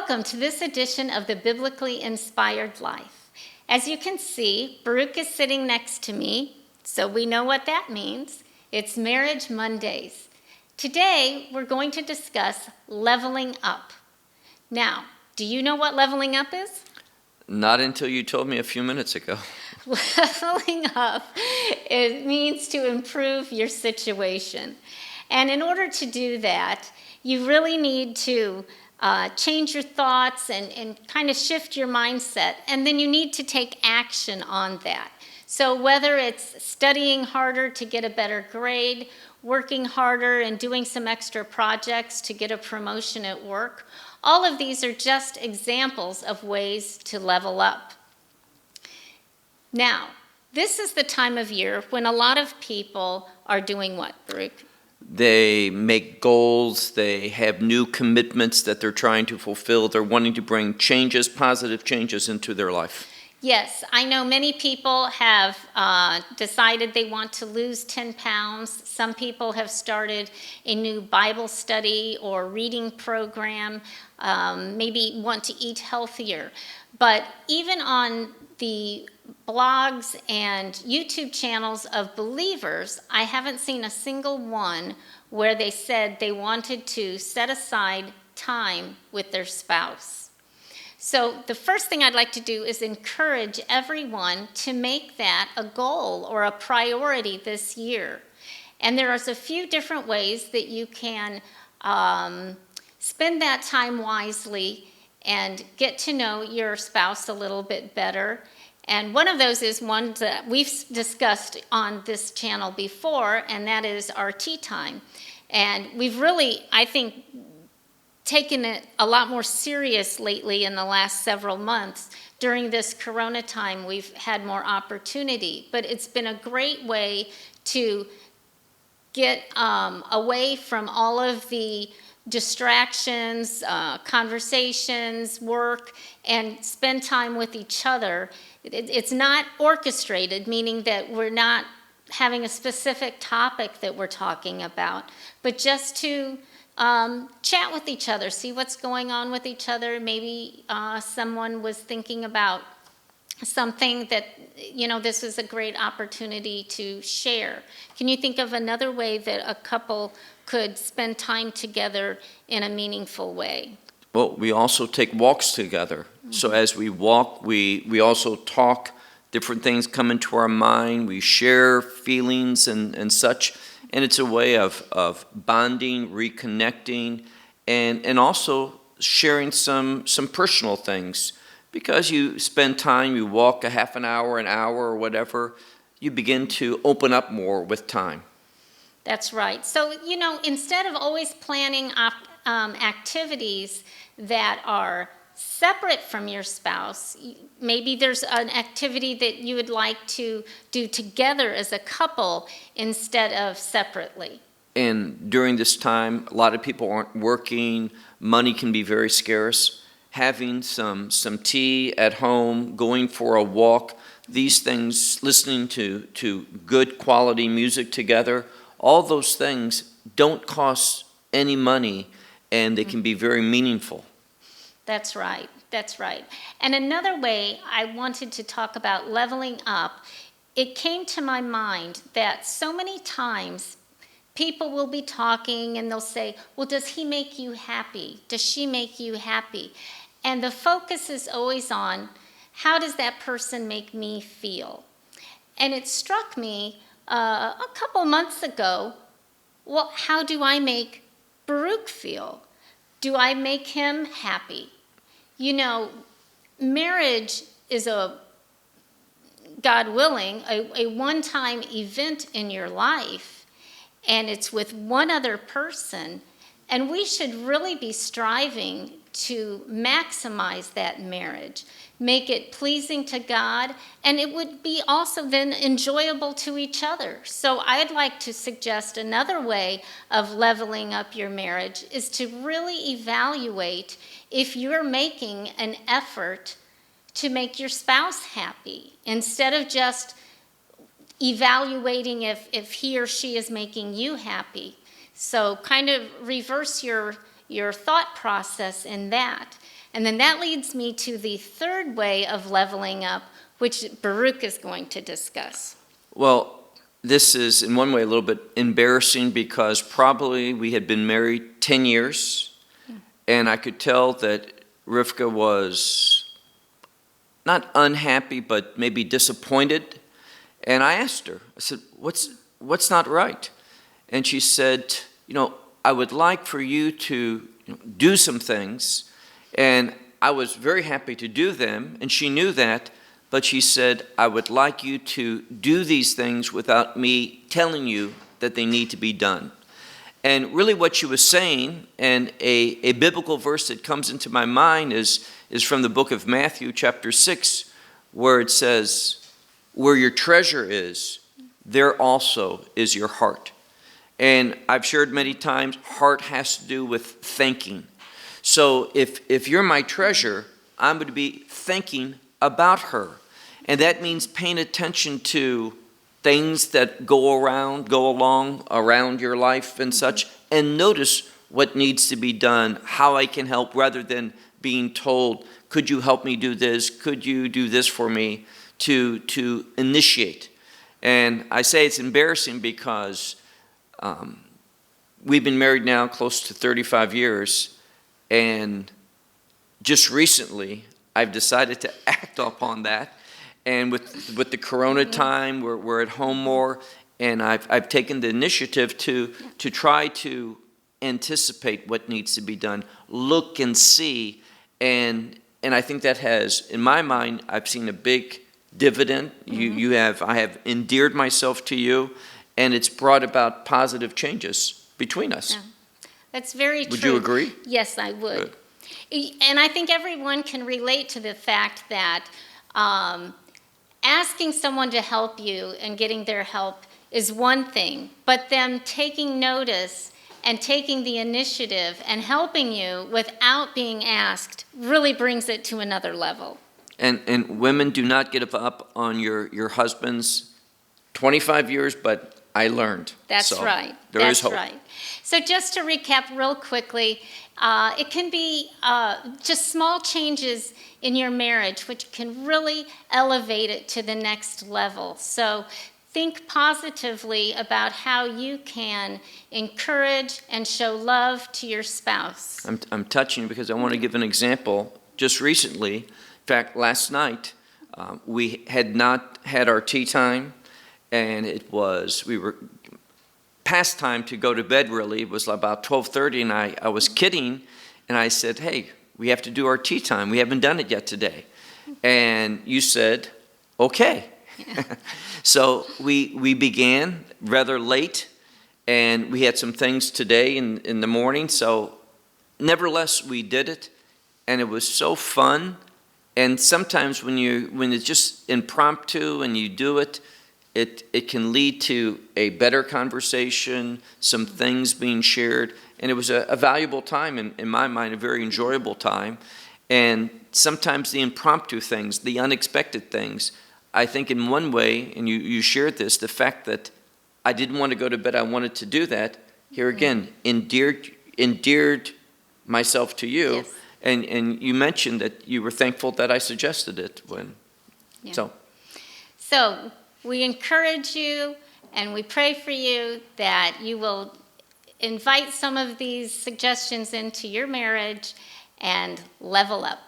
Welcome to this edition of the Biblically Inspired Life. As you can see, Baruch is sitting next to me, so we know what that means. It's Marriage Mondays. Today, we're going to discuss leveling up. Now, do you know what leveling up is? Not until you told me a few minutes ago. Leveling up, it means to improve your situation. And in order to do that, you really need to change your thoughts and kind of shift your mindset. And then you need to take action on that. So whether it's studying harder to get a better grade, working harder and doing some extra projects to get a promotion at work, all of these are just examples of ways to level up. Now, this is the time of year when a lot of people are doing what, Baruch? They make goals, they have new commitments that they're trying to fulfill. They're wanting to bring changes, positive changes into their life. Yes, I know many people have decided they want to lose 10 pounds. Some people have started a new Bible study or reading program, maybe want to eat healthier. But even on the blogs and YouTube channels of believers, I haven't seen a single one where they said they wanted to set aside time with their spouse. So the first thing I'd like to do is encourage everyone to make that a goal or a priority this year. And there are a few different ways that you can spend that time wisely and get to know your spouse a little bit better. And one of those is one that we've discussed on this channel before, and that is our tea time. And we've really, I think, taken it a lot more serious lately in the last several months. During this Corona time, we've had more opportunity, but it's been a great way to get away from all of the distractions, conversations, work, and spend time with each other. It's not orchestrated, meaning that we're not having a specific topic that we're talking about, but just to chat with each other, see what's going on with each other. Maybe someone was thinking about something that, this is a great opportunity to share. Can you think of another way that a couple could spend time together in a meaningful way? Well, we also take walks together. Mm-hmm. So as we walk, we also talk. Different things come into our mind. We share feelings and such. And it's a way of bonding, reconnecting, and also sharing some personal things. Because you spend time, you walk a half an hour, or whatever, you begin to open up more with time. That's right. So, instead of always planning activities that are separate from your spouse, maybe there's an activity that you would like to do together as a couple instead of separately. And during this time, a lot of people aren't working, money can be very scarce. Having some tea at home, going for a walk, these things, listening to good quality music together, all those things don't cost any money, and they can be very meaningful. That's right. That's right. And another way I wanted to talk about leveling up, it came to my mind that so many times people will be talking and they'll say, well, does he make you happy? Does she make you happy? And the focus is always on, how does that person make me feel? And it struck me a couple months ago, well, how do I make Baruch feel? Do I make him happy? Marriage is God willing, a one-time event in your life, and it's with one other person, and we should really be striving to maximize that marriage, make it pleasing to God, and it would be also then enjoyable to each other. So I'd like to suggest another way of leveling up your marriage is to really evaluate if you're making an effort to make your spouse happy, instead of just evaluating if he or she is making you happy. So kind of reverse your thought process in that. And then that leads me to the third way of leveling up, which Baruch is going to discuss. Well, this is in one way a little bit embarrassing because probably we had been married 10 years, and I could tell that Rivka was not unhappy, but maybe disappointed. And I asked her, I said, what's not right? And she said, I would like for you to do some things. And I was very happy to do them, and she knew that. But she said, I would like you to do these things without me telling you that they need to be done. And really what she was saying, and a biblical verse that comes into my mind is from the book of Matthew chapter 6, where it says, where your treasure is, there also is your heart. And I've shared many times, heart has to do with thinking. So if you're my treasure, I'm going to be thinking about her. And that means paying attention to things that go along around your life and such, and notice what needs to be done, how I can help, rather than being told, could you help me do this? Could you do this for me? To initiate. And I say it's embarrassing because we've been married now close to 35 years, and just recently I've decided to act upon that. And with the Corona time, we're at home more, and I've taken the initiative to try to anticipate what needs to be done, look and see, and I think that has, in my mind, I've seen a big dividend. I have endeared myself to you, and it's brought about positive changes between us. Yeah. That's very true. Would you agree? Yes, I would. And I think everyone can relate to the fact that asking someone to help you and getting their help is one thing, but them taking notice and taking the initiative and helping you without being asked really brings it to another level. And women, do not give up on your husbands. 25 years, but I learned. That's so right. There is hope. Right. So just to recap real quickly, it can be just small changes in your marriage which can really elevate it to the next level. So think positively about how you can encourage and show love to your spouse. I'm touching because I want to give an example. Just recently, in fact, last night, we had not had our tea time, and we were past time to go to bed, really. It was about 12:30, and I was kidding, and I said, hey, we have to do our tea time. We haven't done it yet today. And you said, okay. Yeah. So we began rather late, and we had some things today in the morning. So nevertheless, we did it, and it was so fun. And sometimes when it's just impromptu and you do it, it can lead to a better conversation, some things being shared. And it was a valuable time, in my mind, a very enjoyable time. And sometimes the impromptu things, the unexpected things, I think in one way, and you shared this, the fact that I didn't want to go to bed, I wanted to do that, here again, endeared myself to you. Yes. And you mentioned that you were thankful that I suggested it when, yeah. So we encourage you and we pray for you that you will invite some of these suggestions into your marriage and level up.